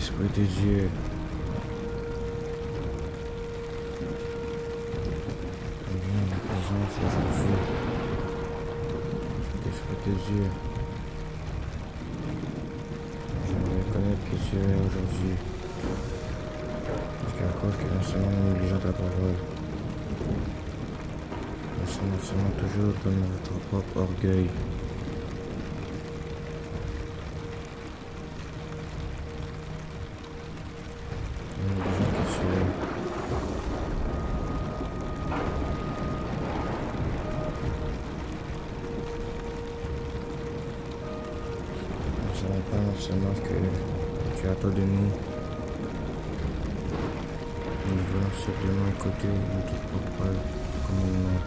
Esprit de Dieu, viens en ma présence aujourd'hui. Esprit de Dieu, je reconnais que tu es aujourd'hui. Parce qu'à cause que nous sommes négligents ta parole, nous sommes toujours dans notre propre orgueil. Nous négligeons que tu es. Nous ne savons pas non seulement que tu attends de nous. Nous voulons simplement écouter notre propre commandement.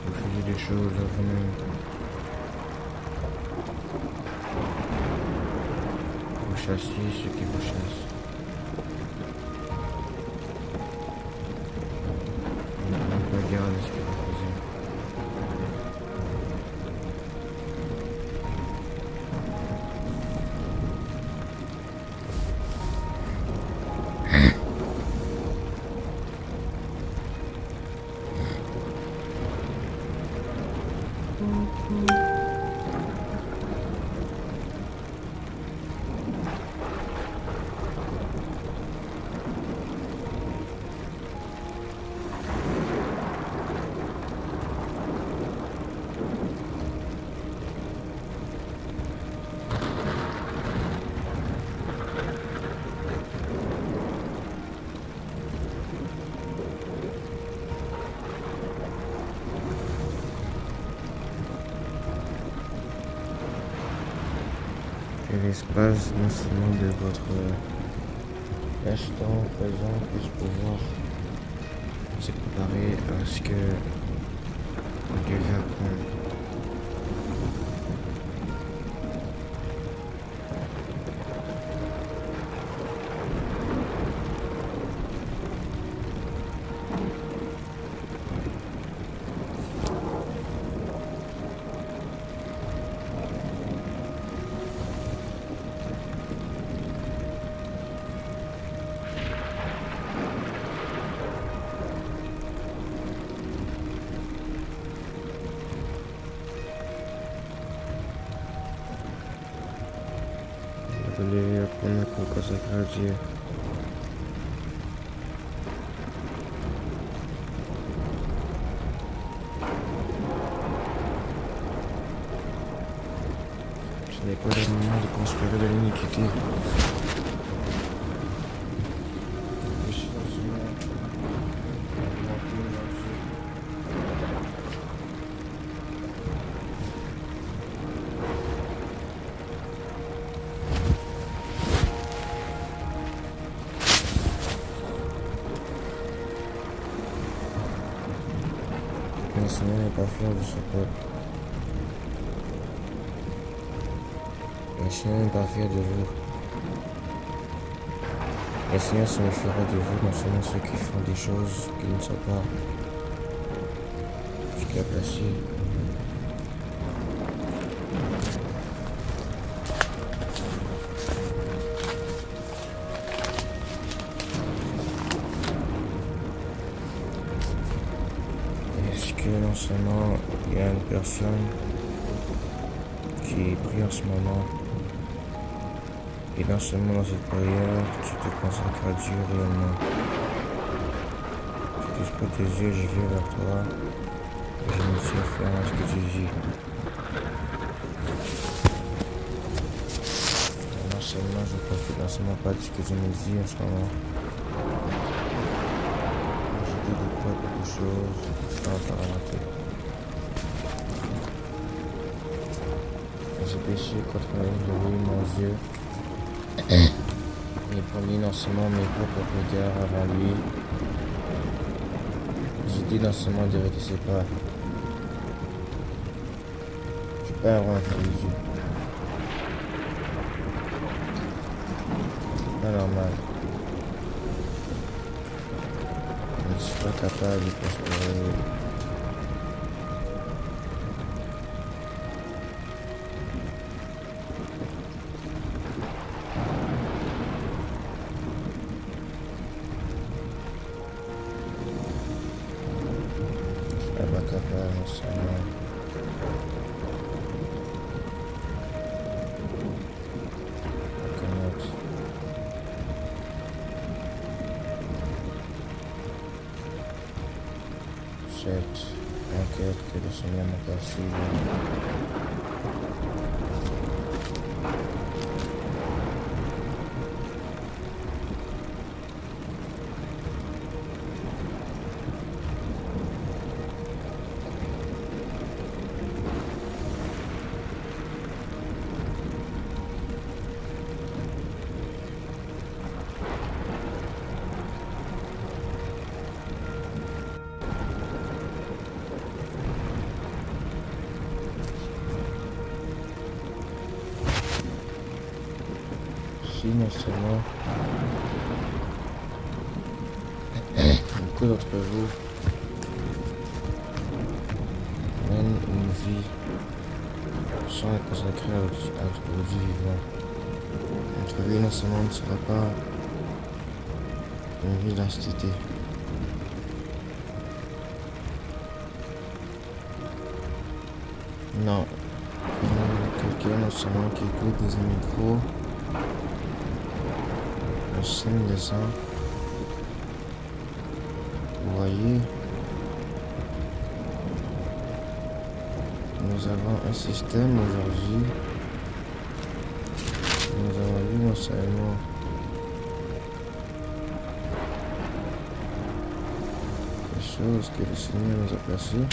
Refusez des choses à vous-même. Vous chassiez ceux qui vous chassent. Ne prenez pas garde à ce que vous faisiez. Que l'espace non seulement de votre instant présent puisse pouvoir se préparer à ce que Dieu va prendre. Vous allez apprendre à vous consacrer à Dieu. Ce n'est pas le moment de conspirer de l'iniquité. Le Seigneur n'est pas fier de son peuple. Le Seigneur n'est pas fier de vous. Le Seigneur se méfiera de vous, non seulement ceux qui font des choses qui ne sont pas ce qu'il a placé. Est-ce que non seulement il y a une personne qui prie en ce moment, et non seulement dans cette prière, tu te consacres à Dieu réellement. Tu disposes tes yeux, je viens vers toi, et je me suis ferme à ce que tu dis. Et non seulement je profite non seulement pas de ce que tu me dis en ce moment, mais je dis de toi quelque chose qui sera en parenté. J'ai péché contre lui, mon Dieu. J'ai promis non seulement mes propres regards avant lui. J'ai dit non seulement de retirer ses pas. Je suis pas un roi enfant de Dieu. C'est pas normal. Je ne suis pas capable de prospérer capable, non seulement. Reconnaître. Cette enquête que le Seigneur m'a passée. Si, non seulement beaucoup d'entre vous mènent une vie sans être consacrée au Dieu vivant. Notre vie non seulement ne sera pas une vie d'institut. Non, quelqu'un non seulement qui écoute des micros, le signe des uns. Vous voyez, nous avons un système aujourd'hui. Nous avons vu non seulement les choses que le Seigneur nous a placées.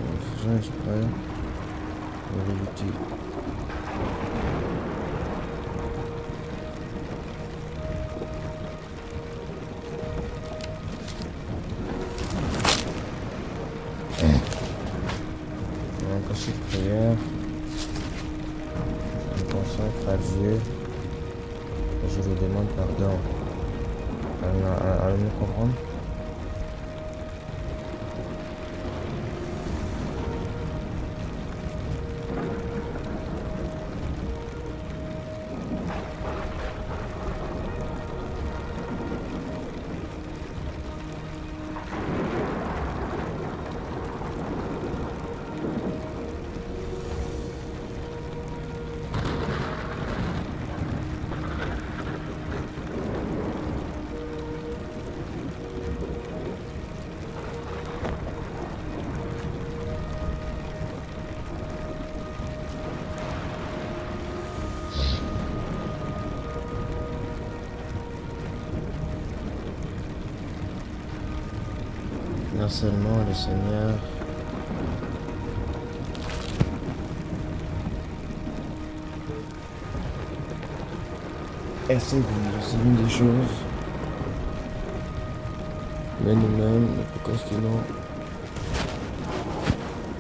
Nous faisons exprès pour l'éviter. Donc, en cette prière, je me consacre à Dieu et je lui demande pardon. Allez me comprendre? Non seulement le Seigneur essaie de nous enseigner des choses, mais nous-mêmes, nous procrastinons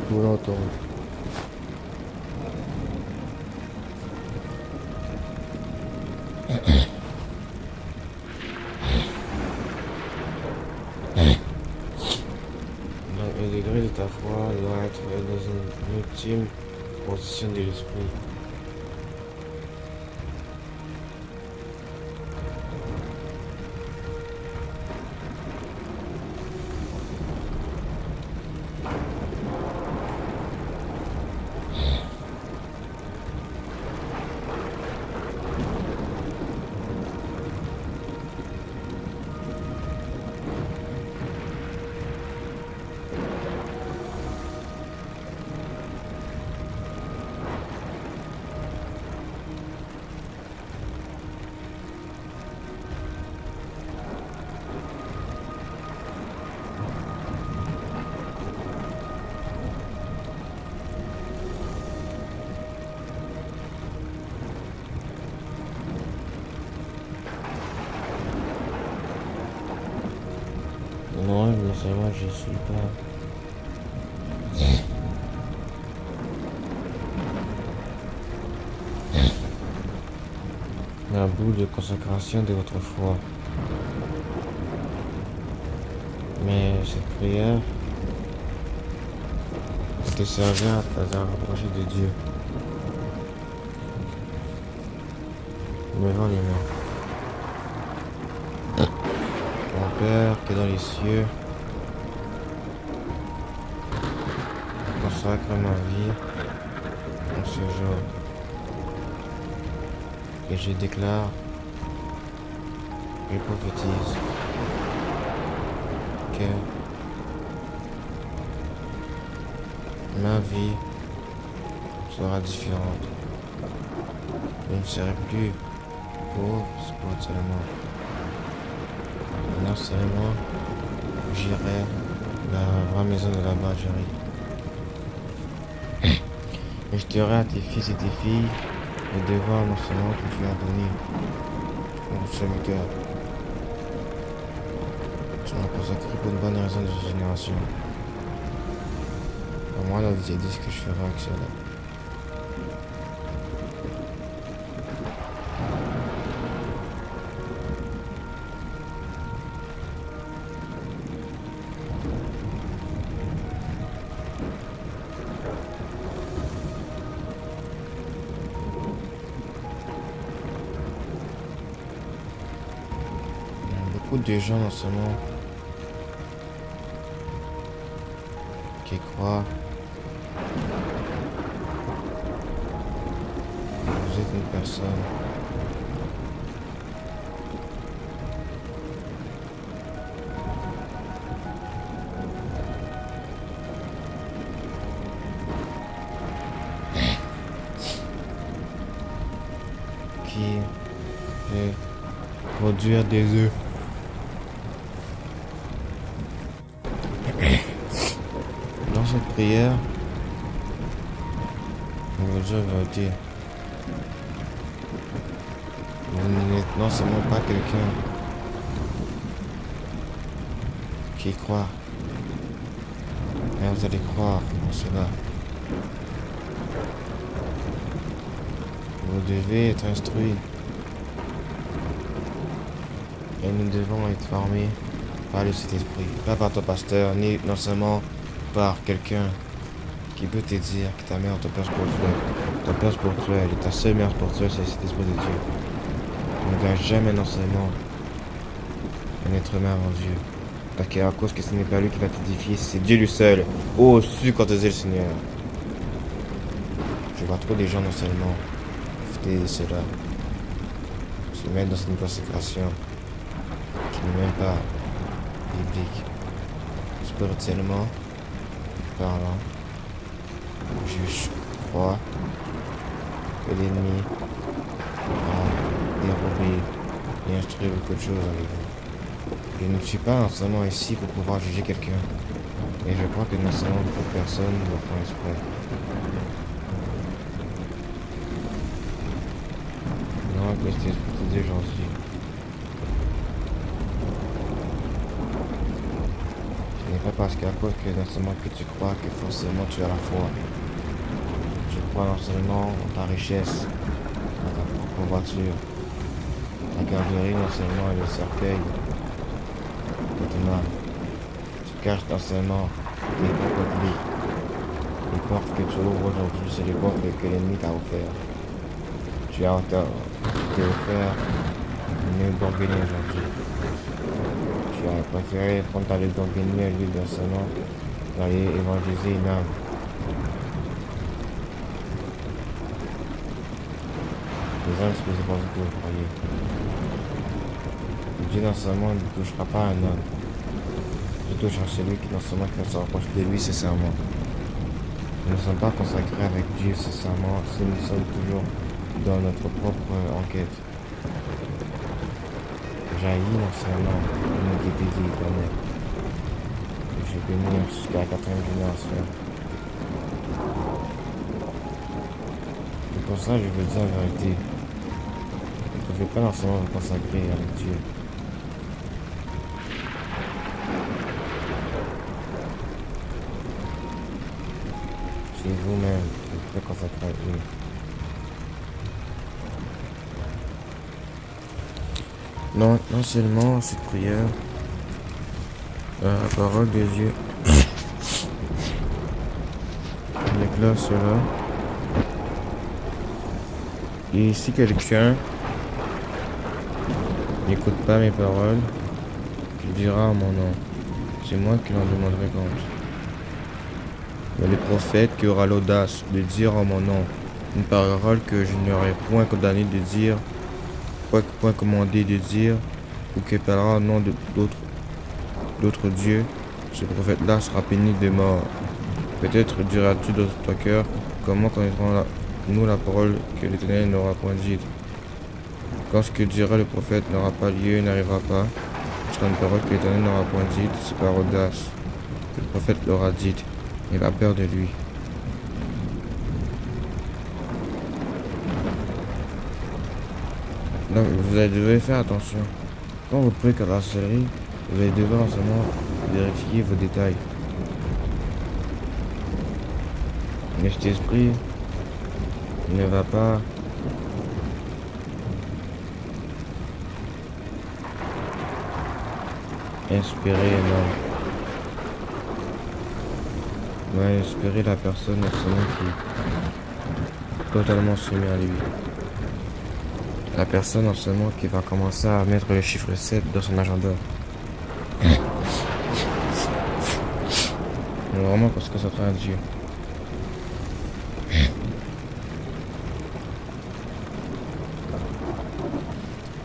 pour l'entendre. Donc, le degré de ta foi doit être dans une ultime position de l'esprit. Non, mais c'est moi, je suis pas. Un bout de consécration de votre foi. Mais cette prière te servir à te rapprocher de Dieu. Levons les mains. Mon Père qui est dans les cieux, consacre ma vie en ce jour. Et je déclare, je prophétise que ma vie sera différente. Je ne serai plus pauvre spirituellement. Non seulement j'irai vers la vraie maison de la bergerie. Et je dirai à tes fils et tes filles le devoir non seulement que tu as donné au serviteur. Tu m'as consacré pour une bonne raison de cette génération. Pour moi, là, j'ai dit ce que je ferai avec cela. Beaucoup de gens non seulement qui croient que vous êtes une personne qui peut produire des œufs. Dans cette prière, le Dieu va dire, vous n'êtes non seulement pas quelqu'un qui croit, mais vous allez croire en cela. Vous devez être instruit. Et nous devons être formés par le Saint-Esprit, pas par ton pasteur, ni non seulement par quelqu'un qui peut te dire que ta mère est ton père spirituel. Ton père spirituel et ta seule mère spirituelle, c'est le Saint-Esprit de Dieu. On ne gagne jamais non seulement un être humain en Dieu. Parce qu'à cause que ce n'est pas lui qui va t'édifier, c'est Dieu lui seul. Oh, su quand le Seigneur. Je vois trop des gens non seulement profiter de cela, se mettre dans une consécration qui n'est même pas biblique. Spirituellement parlant, je crois que l'ennemi a dérobé et instruit beaucoup de choses avec vous. Je ne suis pas seulement ici pour pouvoir juger quelqu'un, mais je crois que non seulement beaucoup de personnes le font exprès. Non, que c'est pour te dire aujourd'hui. Ce n'est pas parce qu'à cause que non seulement que tu crois que forcément tu as la foi. Je crois non seulement en ta richesse, dans ta propre voiture, la garderie non seulement et le cercueil de ton âme. Tu caches non seulement les propres clés. Les portes que tu ouvres aujourd'hui, c'est les portes que l'ennemi t'a offert. Tu t'es offert une Lamborghini aujourd'hui. Tu as préféré prendre ta Lamborghini à lui non seulement d'aller évangéliser une âme. Les âmes, c'est que pour que vous croyez. Dieu non seulement ne touchera pas un homme. Il touche à celui qui non seulement qui se rapproche de lui sincèrement. Nous ne sommes pas consacrés avec Dieu sincèrement si nous sommes toujours dans notre propre enquête. Jaillit non seulement une guidée éternelle. Et je bénis jusqu'à la 4e génération. Et pour ça, je veux dire la vérité. Vous ne pouvez pas non seulement vous consacrer avec Dieu. C'est vous-même qui pouvez consacrer avec lui. Non seulement cette prière, la parole de Dieu déclare cela. Et si quelqu'un n'écoute pas mes paroles, il dira à mon nom, c'est moi qui l'en demanderai compte. Mais le prophète qui aura l'audace de dire en mon nom une parole que je n'aurai point condamné de dire, point commandé de dire, ou qui parlera au nom d'autres dieux, ce prophète-là sera pénible de mort. Peut-être diras-tu dans ton cœur, comment connaîtrons-nous la parole que l'Éternel n'aura point dite? Quand ce que dira le prophète n'aura pas lieu, n'arrivera pas, ce sera une parole que l'Éternel n'aura point dite, c'est par audace que le prophète l'aura dite. Il a peur de lui. Donc, vous devez faire attention. Quand vous priez à la sorcellerie, vous allez devoir seulement vérifier vos détails. Mais cet esprit ne va pas inspirer un homme. Il va inspirer la personne seulement qui est totalement soumise à lui. La personne en seulement qui va commencer à mettre le chiffre 7 dans son agenda. Vraiment parce que ça traîne à Dieu.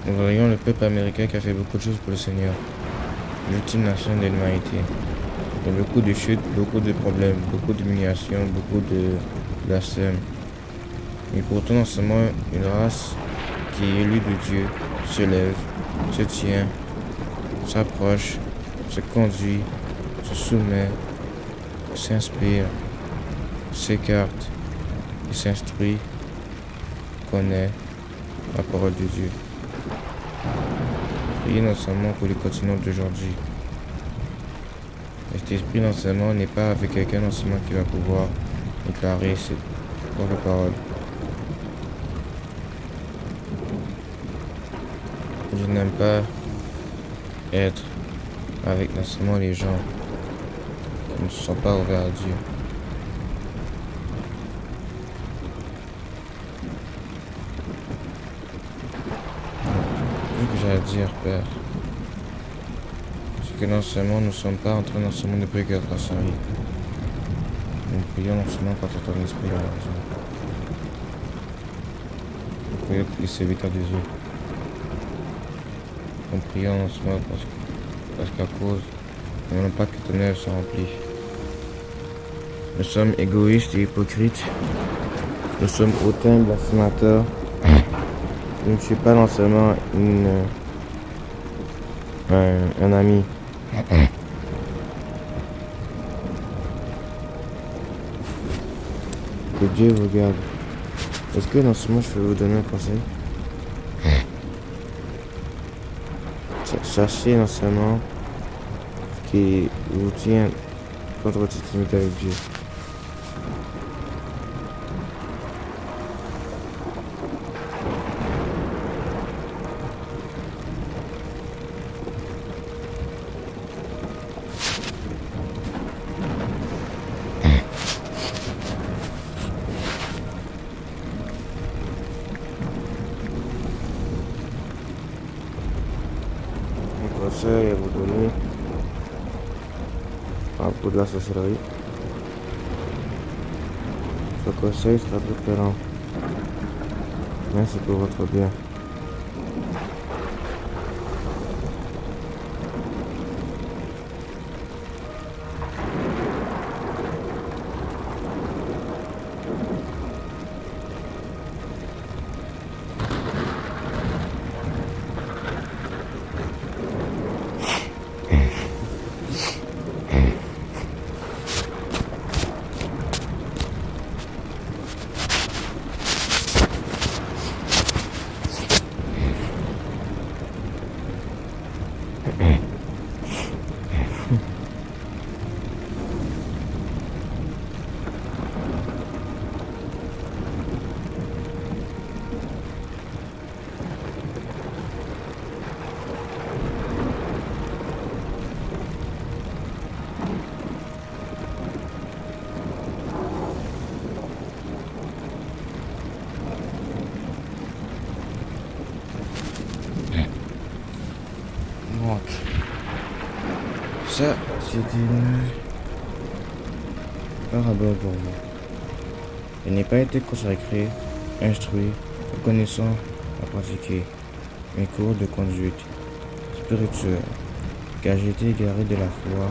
Nous voyons le peuple américain qui a fait beaucoup de choses pour le Seigneur. L'ultime nation de l'humanité. Il y a beaucoup de chutes, beaucoup de problèmes, beaucoup d'humiliation, beaucoup de blasphème. Mais pourtant, non seulement une race qui est élue de Dieu se lève, se tient, s'approche, se conduit, se soumet, s'inspire, s'écarte et s'instruit, connaît la parole de Dieu. Priez non seulement pour les continents d'aujourd'hui. Cet esprit d'enseignement n'est pas avec quelqu'un d'enseignement qui va pouvoir déclarer cette propre parole. Je n'aime pas être avec non seulement les gens qui ne sont pas ouverts à Dieu. Ce que j'ai à dire, Père, c'est que non seulement nous ne sommes pas en train non seulement de prier que la série. Nous prions non seulement par ton esprit dans la raison. Nous prions pour les serviteurs des eaux. Nous prions non seulement parce qu'à cause, nous n'avons pas que ton œuvre soit remplie. Nous sommes égoïstes et hypocrites. Nous sommes hautains, blasphémateurs. Je ne suis pas non seulement un ami. Que Dieu vous garde. Est-ce que non seulement je peux vous donner un conseil? Sachez non seulement qui vous tient contre votre intimité avec Dieu. Mon conseil à vous donner à propos de la sorcellerie. Ce conseil sera très lent, mais c'est pour votre bien. Donc, ça, c'est une un rabat pour vous. Je n'ai pas été consacré, instruit, connaissant à pratiquer mes cours de conduite spirituelle, car j'ai été égaré de la foi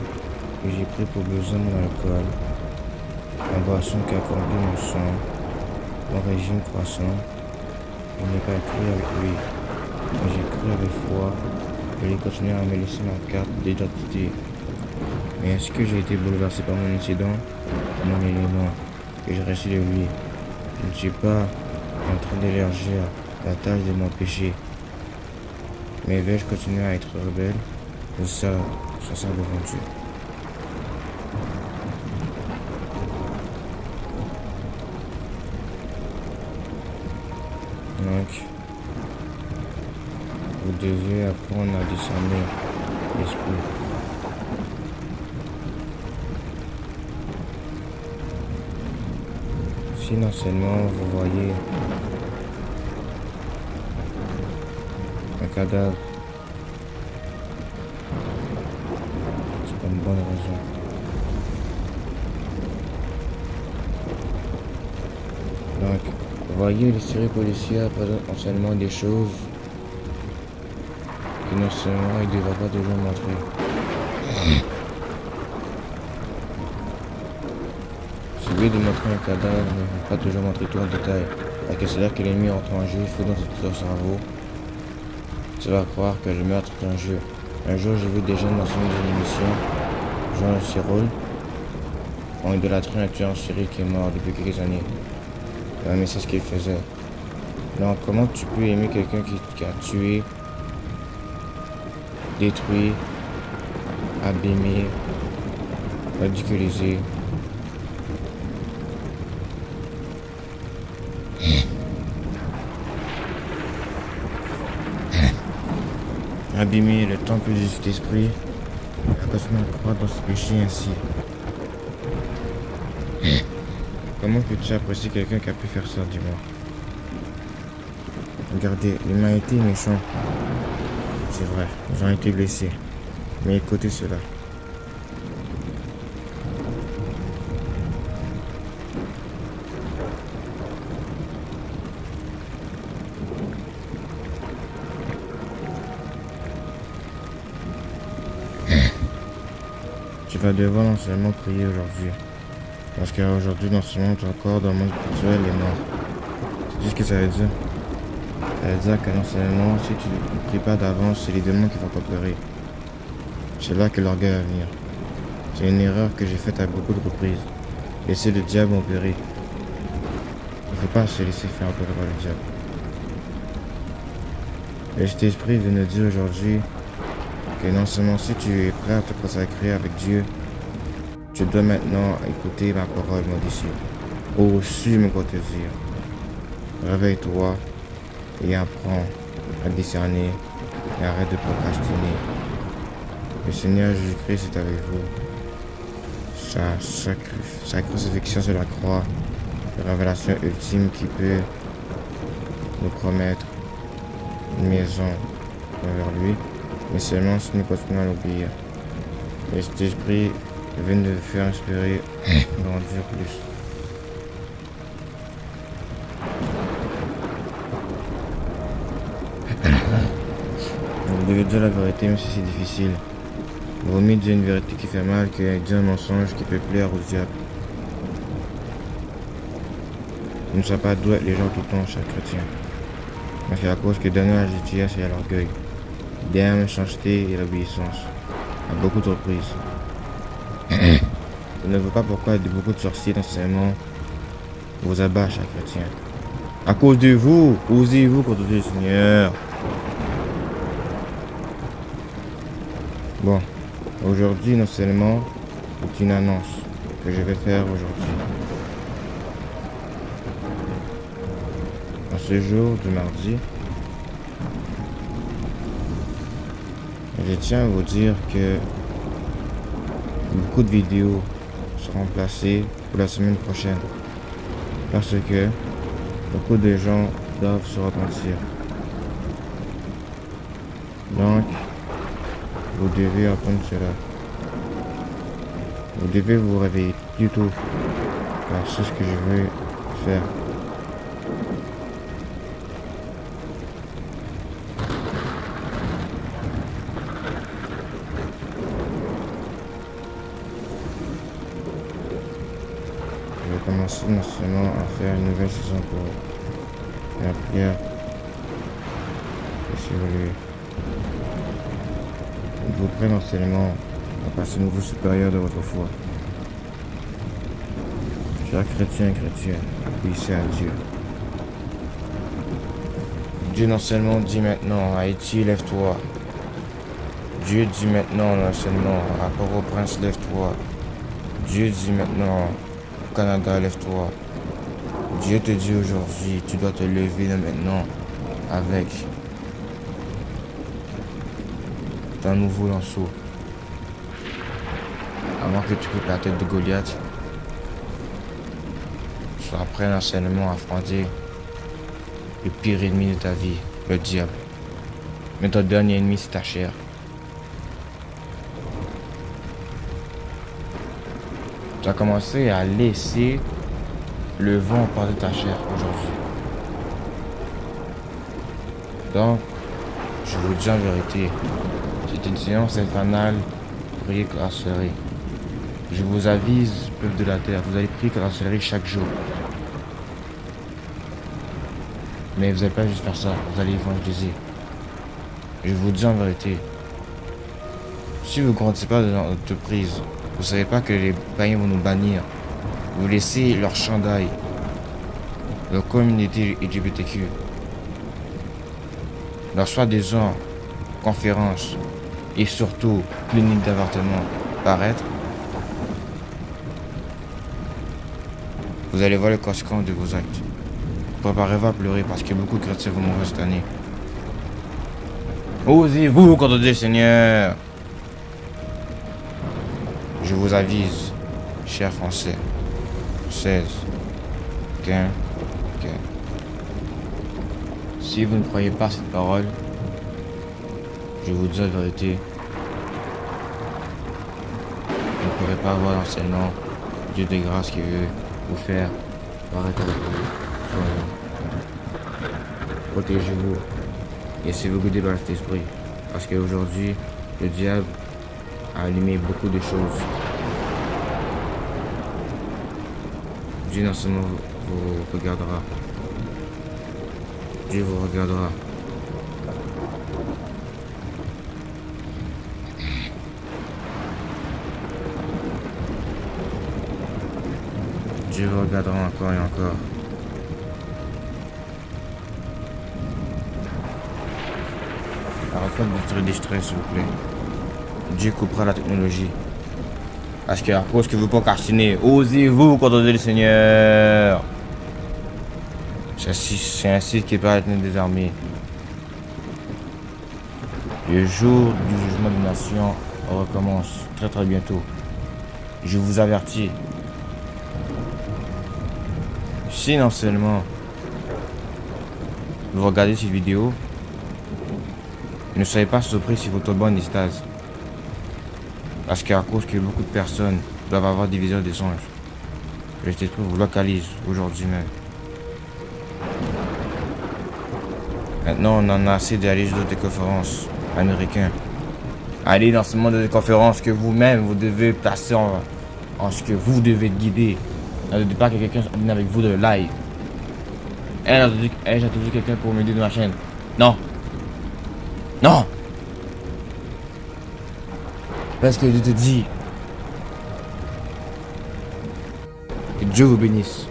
et j'ai pris pour besoin mon alcool, la boisson qui a corrompu mon sang, mon régime croissant. Je n'ai pas cru avec lui, mais j'ai cru avec foi et il continue à me laisser ma carte d'identité. Mais est-ce que j'ai été bouleversé par mon incident, mon élément que j'ai reçu de lui? Je ne suis pas en train d'élargir la tâche de mon péché. Mais vais-je continuer à être rebelle? Ça devant Dieu. Donc, vous devez apprendre à discerner l'esprit. Si non seulement vous voyez un cadavre, c'est pas une bonne raison. Donc, vous voyez, les séries policières présentent anciennement des choses que non seulement ils ne devraient pas toujours montrer. Celui de montrer un cadavre ne va pas toujours montrer tout en détail. C'est-à-dire que l'ennemi entre en jeu, il faut dans ton cerveau. Tu vas croire que le meurtre est un jeu. Un jour, j'ai vu des jeunes dans une émission, Jean Cyril, ont idolâtré un tueur en série qui est mort depuis quelques années. Mais c'est ce qu'il faisait. Donc, comment tu peux aimer quelqu'un qui a tué, détruit, abîmé, ridiculisé? Abîmer le temple du Saint-Esprit, à continuer à croire dans ce péché ainsi. Comment peux-tu apprécier quelqu'un qui a pu faire ça, dis-moi? Regardez, l'humanité est méchante. C'est vrai, ils ont été blessés. Mais écoutez cela. Tu vas devoir non seulement prier aujourd'hui. Parce qu'aujourd'hui, non seulement ton corps dans le monde spirituel est mort. Tu sais ce que ça veut dire? Ça veut dire que non seulement si tu ne pries pas d'avance, c'est les démons qui vont t'opérer. C'est là que l'orgueil va venir. C'est une erreur que j'ai faite à beaucoup de reprises. Laisser le diable opérer. Il ne faut pas se laisser faire opérer par le diable. Le Saint-Esprit vient nous dire aujourd'hui que non seulement si tu es prêt à te consacrer avec Dieu, tu dois maintenant écouter ma parole, mon disciple. Aussi me dire. Réveille-toi et apprends à discerner et arrête de procrastiner. Le Seigneur Jésus-Christ est avec vous. Sa crucifixion sur la croix, la révélation ultime qui peut nous promettre une maison vers lui, mais seulement si nous continuons à l'obéir. Et cet esprit vient de faire inspirer grandir plus. Vous devez dire la vérité même si c'est difficile. Vaut mieux dire une vérité qui fait mal que dire un mensonge qui peut plaire au diable. Ne sois pas doux avec les gens tout le temps, cher chrétien. Parce qu'à cause que donner la gentillesse et à l'orgueil, derrière la méchanceté et l'obéissance, à beaucoup de reprises. Je ne vois pas pourquoi beaucoup de sorciers dans ce monde vous abattent, cher chrétien. À cause de vous, osez-vous contre le Seigneur. Bon, aujourd'hui, non seulement, c'est une annonce que je vais faire aujourd'hui. En ce jour du mardi, je tiens à vous dire que beaucoup de vidéos seront placées pour la semaine prochaine parce que beaucoup de gens doivent se repentir. Donc, vous devez entendre cela. Vous devez vous réveiller. du tout. Car c'est ce que je veux faire. Je vais commencer non seulement à faire une nouvelle saison pour la prière et s'évoluer. Je vous prie non seulement à passer au niveau supérieur de votre foi. Chers chrétiens et chrétiennes, obéissez à Dieu. Dieu non seulement dit maintenant, Haïti, lève-toi. Dieu dit maintenant, non seulement, à Port-au-Prince, lève-toi. Dieu dit maintenant, au Canada, lève-toi. Dieu te dit aujourd'hui, tu dois te lever maintenant avec un nouveau lanceau. Avant que tu coupes la tête de Goliath, sois prêt à affronter le pire ennemi de ta vie, le diable. Mais ton dernier ennemi, c'est ta chair. Tu as commencé à laisser le vent parler de ta chair aujourd'hui. Donc, je vous dis en vérité, c'est une séance infernale, priez grâcerie. Je vous avise, peuple de la terre, vous allez prier grâcerie chaque jour. Mais vous n'allez pas juste faire ça, vous allez évangéliser. Je vous dis en vérité, si vous ne grandissez pas dans l'entreprise, vous ne savez pas que les païens vont nous bannir. Vous laissez leur chandail, leur communauté LGBTQ, leur soi-disant conférence et surtout clinique d'avortement paraître. Vous allez voir les conséquences de vos actes. Préparez-vous à pleurer parce que beaucoup de chrétiens vont mourir cette année. Osez-vous contenter le Seigneur. Je vous avise, chers Français, 16, 15, 15. Si vous ne croyez pas cette parole, je vous dis la vérité, vous ne pourrez pas avoir l'enseignement Dieu de grâce qui veut vous faire paraître avec vous. Protégez-vous et essayez-vous guider par cet esprit. Parce qu'aujourd'hui, le diable a allumé beaucoup de choses. Dieu non seulement vous regardera, Dieu vous regardera. Dieu vous regardera encore et encore. Arrêtez de vous distraire, s'il vous plaît. Dieu coupera la technologie. Parce qu'à cause que vous procrastinez, osez-vous contenter le Seigneur. C'est ainsi qu'il peut être désarmé. Le jour du jugement des nations recommence très très bientôt. Je vous avertis. Si non seulement vous regardez cette vidéo, ne soyez pas surpris si votre bonne extase. Parce qu'à cause que beaucoup de personnes doivent avoir des visions des anges. Le Saint-Esprit vous localise aujourd'hui même. Maintenant, on en a assez d'aller dans des conférences américaines. Allez dans ce monde de conférences que vous-même, vous devez placer en ce que vous devez guider. Ne dites pas que quelqu'un vienne avec vous de live. J'ai entendu quelqu'un pour m'aider de ma chaîne. Non. Non. Parce que je te dis que Dieu vous bénisse.